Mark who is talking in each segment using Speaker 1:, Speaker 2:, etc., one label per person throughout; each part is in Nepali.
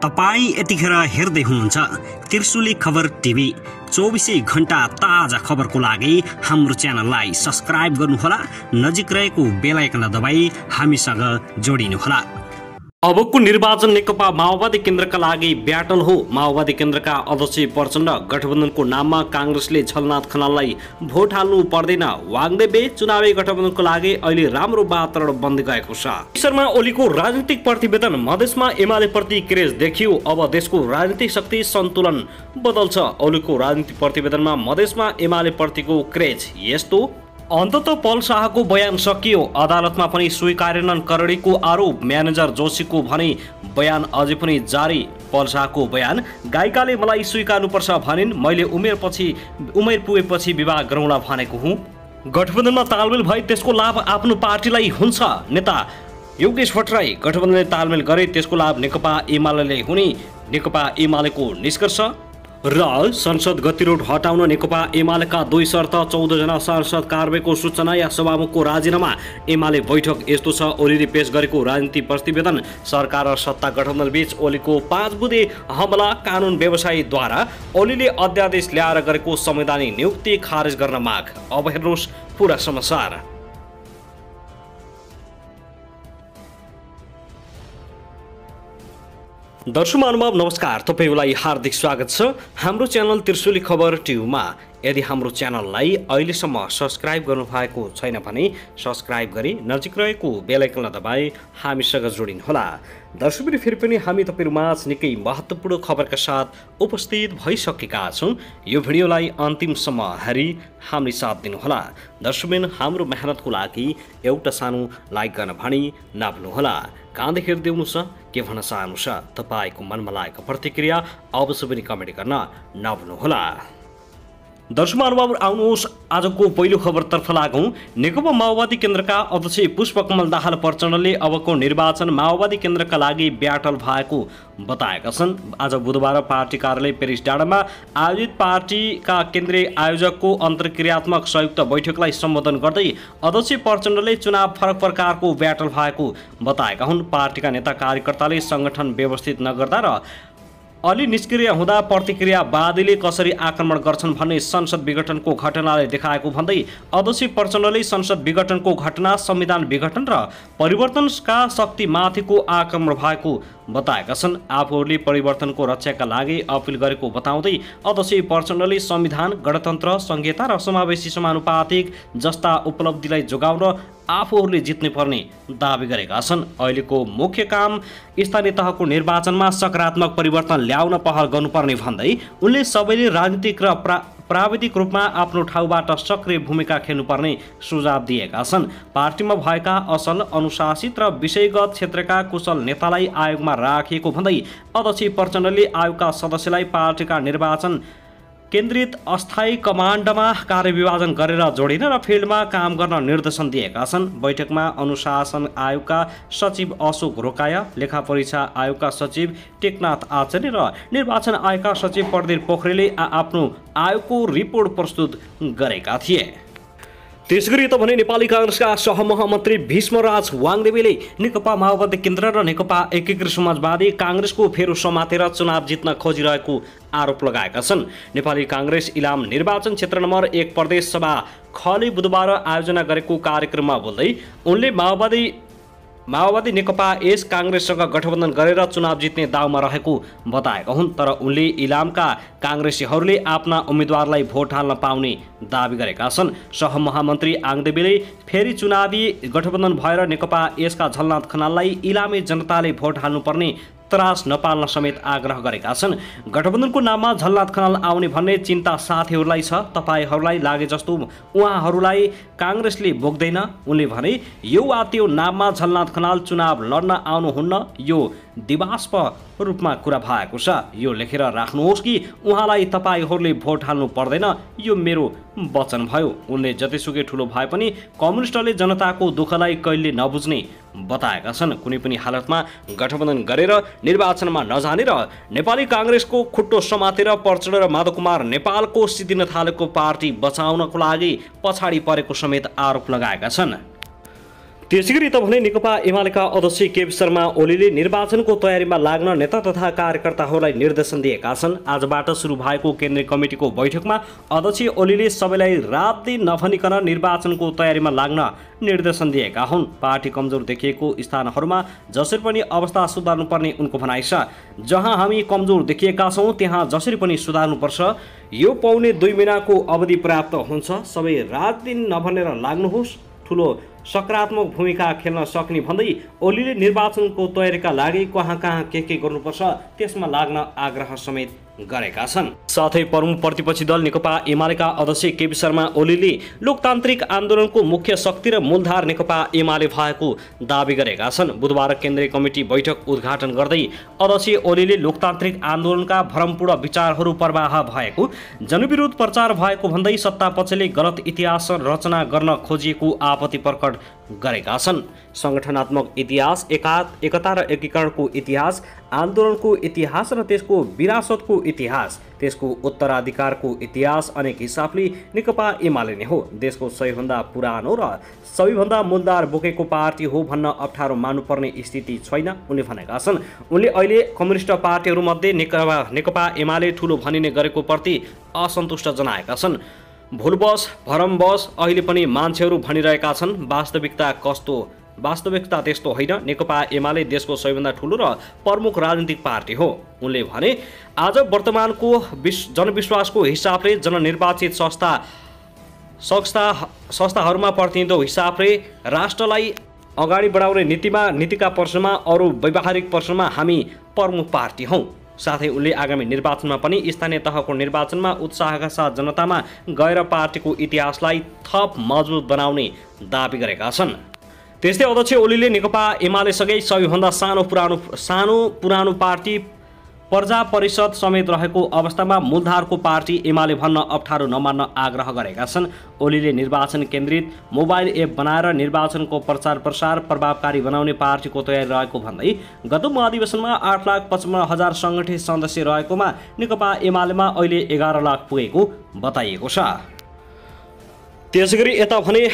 Speaker 1: तपाई यतिखेर हेर्दै हुनुहुन्छ त्रिशुली खबर टिभी। 24 घण्टा ताजा खबरको लागि हाम्रो च्यानललाई सब्स्क्राइब गर्नुहोला, नजिक रहेको बेल आइकन दबाई हामीसँग जोडिनुहोला। अबको निर्वाचन नेकपा माओवादी केन्द्रका लागि ब्याटल हो। माओवादी केन्द्रका अध्यक्ष प्रचण्ड गठबन्धनको नाममा कांग्रेसले झलनाथ खनाललाई भोट हाल्नु पर्दैन। वाग्देवे चुनावी गठबन्धनको लागि अहिले राम्रो वातावरण बन्दै गएको छ। शर्मा ओलीको राजनीतिक प्रतिवेदन। मधेसमा एमाले प्रति क्रेज देखियो, अब देशको राजनीतिक शक्ति सन्तुलन बदल्छ। ओलीको राजनीतिक प्रतिवेदनमा मधेसमा एमाले प्रतिको क्रेज यस्तो। अन्ततः पल शाहको बयान सकियो, अदालतमा पनि स्वीकारेनन् करोडीको आरोप। म्यानेजर जोशीको भने बयान अझै पनि जारी। पल शाहको बयान, गायिकाले मलाई स्वीकार्नुपर्छ भनिन्, मैले उमेर पुगेपछि विवाह गरौँला भनेको हुँ। गठबन्धनमा तालमेल भए त्यसको लाभ आफ्नो पार्टीलाई हुन्छ। नेता योगेश भट्टराई, गठबन्धनले तालमेल गरे त्यसको लाभ नेकपा एमाले हुने नेकपा एमालेको निष्कर्ष। र संसद गतिरोध हटाउन नेकपा एमालेका 2 शर्त। 14 जना सांसद कारबाहीको सूचना या सभामुखको राजीनामा। एमाले बैठक यस्तो छ। ओलीले पेश गरेको राजनीतिक प्रतिवेदन। सरकार र सत्ता गठबन्धन बीच ओलीको 5 बुँदे हमला। कानुन व्यवसायीद्वारा ओलीले अध्यादेश ल्याएर गरेको संवैधानिक नियुक्ति खारेज गर्न माग। अब हेर्नुहोस् पूरा समाचार। दर्शक महानुभाव नमस्कार, तपाईलाई हार्दिक स्वागत छ हाम्रो च्यानल त्रिशुली खबर टिभीमा। यदि हाम्रो च्यानललाई अहिलेसम्म सब्स्क्राइब गर्नुभएको छैन भने सब्स्क्राइब गरी नजिक रहेको बेल आइकन दबाई हामीसँग जोडिनुहोला। दर्शकवृन्द, फेरि पनि हामी तपाईहरुमाझ निकै महत्त्वपूर्ण खबरका साथ उपस्थित भइसकेका छौं। यो भिडियोलाई अन्तिमसम्म हेरी हामी साथ दिनुहोला। दर्शकवृन्द, हाम्रो मेहनतको लागि एउटा सानो लाइक गर्न भनी नभुल्नुहोला। कहाँदेखि हेर्दै हुनुहुन्छ, के भन्न चाहनुहुन्छ, तपाईको मनमा लागेको प्रतिक्रिया अवश्य पनि कमेन्ट गर्न नभुल्नुहोला। दर्शक महानुभाव, आउनुहोस् आजको पहिलो खबरतर्फ लागौं। नेकपा माओवादी केन्द्रका अध्यक्ष पुष्पकमल दाहाल प्रचण्डले अबको निर्वाचन माओवादी केन्द्रका लागि ब्याटल भएको बताएका छन्। आज बुधबार पार्टी कार्यालय पेरिस डाँडामा आयोजित पार्टीका केन्द्रीय आयोजकको अन्तर्क्रियात्मक संयुक्त बैठकलाई सम्बोधन गर्दै अध्यक्ष प्रचण्डले चुनाव फरक प्रकारको ब्याटल भएको बताएका हुन्। पार्टीका नेता कार्यकर्ताले संगठन व्यवस्थित नगर्दा र अलि निष्क्रिय हुँदा प्रतिक्रियावादीले कसरी आक्रमण गर्छन् भन्ने संसद विघटनको घटनाले देखाएको भन्दै अध्यक्ष प्रचण्डले संसद विघटनको घटना संविधान विघटन र परिवर्तनका शक्तिमाथिको आक्रमण भएको बताएका छन्। आफूहरूले परिवर्तनको रक्षाका लागि अपिल गरेको बताउँदै अध्यक्ष प्रचण्डले संविधान, गणतन्त्र, संहिता र समावेशी समानुपातिक जस्ता उपलब्धिलाई जोगाउन आफूहरूले जित्ने पर्ने दावी गरेका छन्। अहिलेको मुख्य काम स्थानीय तहको निर्वाचनमा सकारात्मक परिवर्तन ल्याउन पहल गर्नुपर्ने भन्दै उनले सबैले राजनीतिक र प्राविधिक रूपमा आफ्नो ठाउँबाट सक्रिय भूमिका खेल्नुपर्ने सुझाव दिएका छन्। पार्टीमा भएका असल, अनुशासित र विषयगत क्षेत्रका कुशल नेतालाई आयोगमा राखिएको भन्दै अध्यक्ष प्रचण्डले आयोगका सदस्यलाई पार्टीका निर्वाचन केन्द्रित अस्थायी कमान्डमा कार्यविभाजन गरेर जोडिन र फिल्डमा काम गर्न निर्देशन दिएका छन्। बैठकमा अनुशासन आयोगका सचिव अशोक रोकाया, लेखा परीक्षा आयोगका सचिव टेकनाथ आचार्य र निर्वाचन आयोगका सचिव प्रदीप पोखरेलले आफ्नो आयोगको रिपोर्ट प्रस्तुत गरेका थिए। त्यसगरी त भने नेपाली कांग्रेसका सहमहामन्त्री भीष्मराज वाग्देवेले नेकपा माओवादी केन्द्र र नेकपा एकीकृत समाजवादी कांग्रेसको फेरो समातेर चुनाव जित्न खोजिरहेको आरोप लगाएका छन्। नेपाली कांग्रेस इलाम निर्वाचन क्षेत्र नम्बर 1 प्रदेश सभा खले बुधबार आयोजना गरेको कार्यक्रममा बोल्दै उनले माओवादी नेकपा यस कांग्रेससँग गठबन्धन गरेर चुनाव जित्ने दाउमा रहेको बताएका हुन्। तर उनले इलामका कांग्रेसीहरूले आफ्ना उम्मेदवारलाई भोट हाल्न पाउने दावी गरेका छन्। सहमहामन्त्री आङदेवीले फेरि चुनावी गठबन्धन भएर नेकपा यसका झलनाथ खनाललाई इलामे जनताले भोट हाल्नुपर्ने त्रास नपाल्न समेत आग्रह गरेका छन्। गठबन्धनको नाममा झलनाथ खनाल आउने भन्ने चिन्ता साथीहरूलाई छ। तपाईहरूलाई लागे जस्तो उहाँहरूलाई कांग्रेसले बोक्दैन। उनले भने यो वा त्यो नाममा झलनाथ खनाल चुनाव लड्न आउनुहुन्न, यो दिवास्प रूपमा कुरा भएको छ। यो लेखेर राख्नुहोस् कि उहाँलाई तपाईहरूले भोट हाल्नु पर्दैन, यो मेरो वचन भयो। उनले जतिसुकै ठुलो भए पनि कम्युनिस्टले जनताको दुःखलाई कहिले नबुझ्ने बताएका छन्। कुनै पनि हालतमा गठबन्धन गरेर निर्वाचनमा नजाने र नेपाली कांग्रेसको खुट्टो समातेर प्रचण्ड र माधव कुमार नेपालको सिद्धिन थालेको पार्टी बचाउनको लागि पछाडि परेको समेत आरोप लगाएका छन्। त्यसैगरी त भने नेकपा एमालेका अध्यक्ष केपी शर्मा ओलीले निर्वाचनको तयारीमा लाग्न नेता तथा कार्यकर्ताहरूलाई निर्देशन दिएका छन्। आजबाट सुरु भएको केन्द्रीय कमिटीको बैठकमा अध्यक्ष ओलीले सबैलाई रात दिन नभनिकन निर्वाचनको तयारीमा लाग्न निर्देशन दिएका हुन्। पार्टी कमजोर देखिएको स्थानहरूमा जसरी पनि अवस्था सुधार्नुपर्ने उनको भनाइ छ। जहाँ हामी कमजोर देखिएका छौँ त्यहाँ जसरी पनि सुधार्नुपर्छ। यो पाउने 2 महिनाको अवधि पर्याप्त हुन्छ। सबै रात दिन नभनेर लाग्नुहोस्, ठुलो सकारात्मक भूमिका खेल्न सक्ने भन्दै ओलीले निर्वाचनको तयारीका लागि कहाँ के गर्नुपर्छ त्यसमा लाग्न आग्रह समेत गरेका छन्। साथै प्रमुख प्रतिपक्षी दल नेकपा एमालेका अध्यक्ष केपी शर्मा ओलीले लोकतान्त्रिक आन्दोलनको मुख्य शक्ति र मूलधार नेकपा एमाले भएको दावी गरेका छन्। बुधबार केन्द्रीय कमिटी बैठक उद्घाटन गर्दै अध्यक्ष ओलीले लोकतान्त्रिक आन्दोलनका भ्रमपूर्ण विचारहरू प्रवाह भएको, जनविरोध प्रचार भएको भन्दै सत्तापक्षले गलत इतिहास रचना गर्न खोजिएको आपत्ति प्रकट गरेका छन्। संगठनात्मक इतिहास, एकता र एकीकरणको इतिहास, आन्दोलनको इतिहास र त्यसको विरासतको इतिहास, त्यसको उत्तराधिकारको इतिहास अनेक हिसाबले नेकपा एमाले नै हो। देशको सबैभन्दा पुरानो र सबैभन्दा मूलधार बोकेको पार्टी हो भन्न अप्ठ्यारो मान्नुपर्ने स्थिति छैन उनले भनेका छन्। उनले अहिले कम्युनिस्ट पार्टीहरूमध्ये नेकपा एमाले ठुलो भनिने गरेको प्रति असन्तुष्ट जनाएका छन्। भुलबस भरमबस अहिले पनि मान्छेहरू भनिरहेका छन्। वास्तविकता त्यस्तो होइन। नेकपा एमाले देशको सबैभन्दा ठुलो र प्रमुख राजनीतिक पार्टी हो। उनले भने आज वर्तमानको जनविश्वासको हिसाबले जननिर्वाचित संस्थाहरूमा प्रतिनिधित्व हिसाबले राष्ट्रलाई अगाडि बढाउने नीतिका प्रश्नमा अरू व्यावहारिक प्रश्नमा हामी प्रमुख पार्टी हौँ। साथै उनले आगामी निर्वाचनमा पनि स्थानीय तहको निर्वाचनमा उत्साहका साथ जनतामा गएर पार्टीको इतिहासलाई थप मजबुत बनाउने दावी गरेका छन्। त्यस्तै अध्यक्ष ओलीले नेकपा एमालेसँगै सबैभन्दा सानो पुरानो पार्टी प्रजा परिषद समेत रहेको अवस्थामा मूलधारको पार्टी एमाले भन्न अप्ठ्यारो नमान्न आग्रह गरेका छन्। ओलीले निर्वाचन केन्द्रित मोबाइल एप बनाएर निर्वाचनको प्रचार प्रसार प्रभावकारी बनाउने पार्टीको तयारी रहेको भन्दै गत महाधिवेशनमा 8,55,000 सङ्गठित सदस्य रहेकोमा नेकपा एमालेमा अहिले 11 लाख पुगेको बताइएको छ। त्यसैगरी यता भने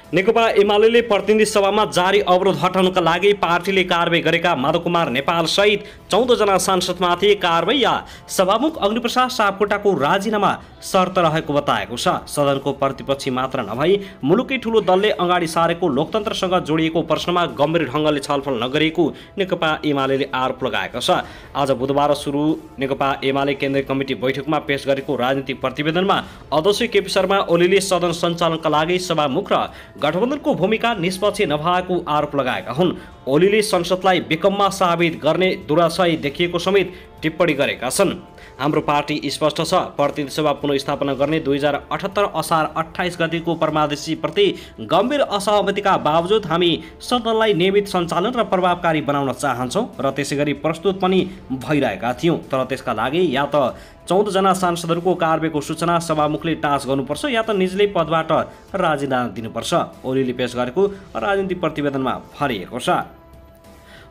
Speaker 1: नेकपा एमाले प्रतिनिधि सभामा जारी अवरोध हटाउनका लागि पार्टीले कारबाही गरेका माधव कुमार नेपाल सहित 14 जना सांसदमाथि कारबाही या सभामुख अग्निप्रसाद सापकोटाको राजीनामा शर्त रहेको बताएको छ। सदनको प्रतिपक्षी मात्र नभई मुलुकै ठूलो दलले अगाडि सारेको लोकतन्त्रसँग जोडिएको प्रश्नमा गम्भीर ढङ्गले छलफल नगरेको नेकपा एमाले आरोप लगाएको छ। आज बुधबार सुरु नेकपा एमाले केन्द्रीय कमिटी बैठकमा पेश गरेको राजनीतिक प्रतिवेदनमा अध्यक्ष केपी शर्मा ओलीले सदन सञ्चालनका लागि सभामुख र गठबन्धनको भूमिका निष्पक्ष नभएको आरोप लगाएका हुन्। ओलीले संसदलाई बेकममा साबित गर्ने दुराशय देखिएको समेत टिप्पणी गरेका छन्। हाम्रो पार्टी स्पष्ट छ। प्रतिनिधि सभा पुनर्स्थापना गर्ने 2078 असार 28 गतिको परमादेशीप्रति गम्भीर असहमतिका बावजुद हामी सदनलाई नियमित सञ्चालन र प्रभावकारी बनाउन चाहन्छौँ र त्यसैगरी प्रस्तुत पनि भइरहेका थियौँ। तर त्यसका लागि या त 14 जना सांसदहरूको कारबाहीको सूचना सभामुखले टाँच गर्नुपर्छ या त निजले पदबाट राजीनामा दिनुपर्छ, ओलीले पेश गरेको राजनीतिक प्रतिवेदनमा भनिएको छ।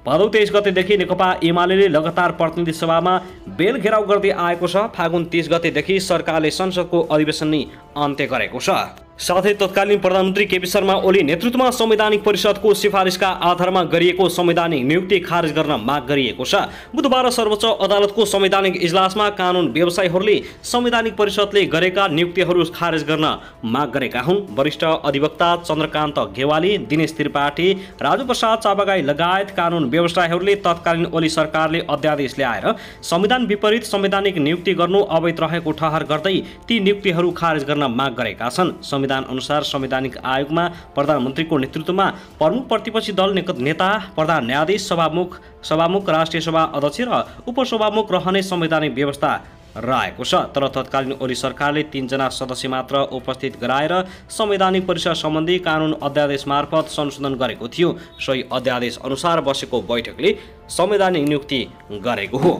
Speaker 1: भदौ 23 गतेदेखि नेकपा एमाले लगातार प्रतिनिधि सभामा बेल घेराउ गर्दै आएको छ। फागुन 30 गतेदेखि सरकारले संसदको अधिवेशन नै अन्त्य गरेको छ। साथै तत्कालीन प्रधानमन्त्री केपी शर्मा ओली नेतृत्वमा संवैधानिक परिषदको सिफारिसका आधारमा गरिएको संवैधानिक नियुक्ति खारेज गर्न माग गरिएको छ। बुधबार सर्वोच्च अदालतको संवैधानिक इजलासमा कानुन व्यवसायीहरूले संवैधानिक परिषदले गरेका नियुक्तिहरू खारेज गर्न माग गरेका हुन्। वरिष्ठ अधिवक्ता चन्द्रकान्त घेवाली, दिनेश त्रिपाठी, राजु प्रसाद चाबगाई लगायत कानुन व्यवसायीहरूले तत्कालीन ओली सरकारले अध्यादेश ल्याएर संविधान विपरीत संवैधानिक नियुक्ति गर्नु अवैध रहेको ठहर गर्दै ती नियुक्तिहरू खारेज गर्न माग गरेका छन्। संविधान अनुसार संवैधानिक आयोगमा प्रधानमन्त्रीको नेतृत्वमा प्रमुख प्रतिपक्षी दल नेता, प्रधान न्यायाधीश, सभामुख, राष्ट्रिय सभा अध्यक्ष र उपसभामुख रहने संवैधानिक व्यवस्था रहेको छ। तर तत्कालीन ओली सरकारले 3 जना सदस्य मात्र उपस्थित गराएर संवैधानिक परिषद सम्बन्धी कानुन अध्यादेश मार्फत संशोधन गरेको थियो। सोही अध्यादेश अनुसार बसेको बैठकले संवैधानिक नियुक्ति गरेको हो।